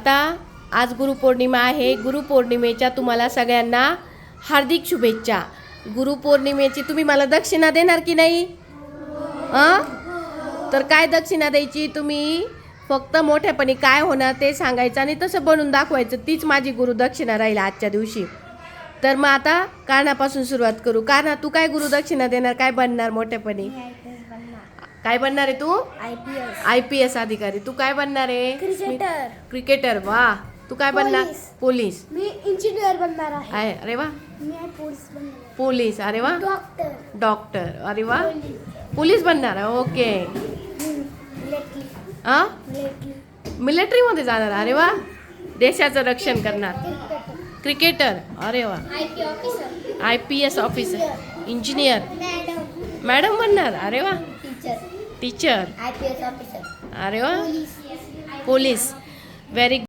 आता आज गुरुपौर्णिमा आहे. गुरुपौर्णिमेच्या तुम्हाला सगळ्यांना हार्दिक शुभेच्छा. गुरुपौर्णिमेची तुम्ही मला दक्षिणा देणार की नाही? तर काय दक्षिणा द्यायची? तुम्ही फक्त मोठ्यापणी काय होणार ते सांगायचं आणि तसं बनवून दाखवायचं. तीच माझी गुरुदक्षिणा राहील आजच्या दिवशी. तर मग आता कारणापासून सुरुवात करू. कारणा, तू काय गुरुदक्षिणा देणार? काय बनणार मोठ्यापणी? काय बनणार आहे तू? IPS अधिकारी. तू काय बनणार आहे? क्रिकेटर. वा. तू काय बनणार? पोलीस. मी इंजिनियर बनणार आहे. अरे वा. मी पोलीस बनणार. पोलीस. अरे वा. डॉक्टर. अरे वा. पोलीस बनणार. ओके. मिलिटरी मध्ये जाणार. अरे वा. देशाचं रक्षण करणार. क्रिकेटर. अरे वा. IPS officer. इंजिनियर. मॅडम बनणार. अरे वा. टीचर. IPS officer. अरे वा. पोलीस. व्हेरी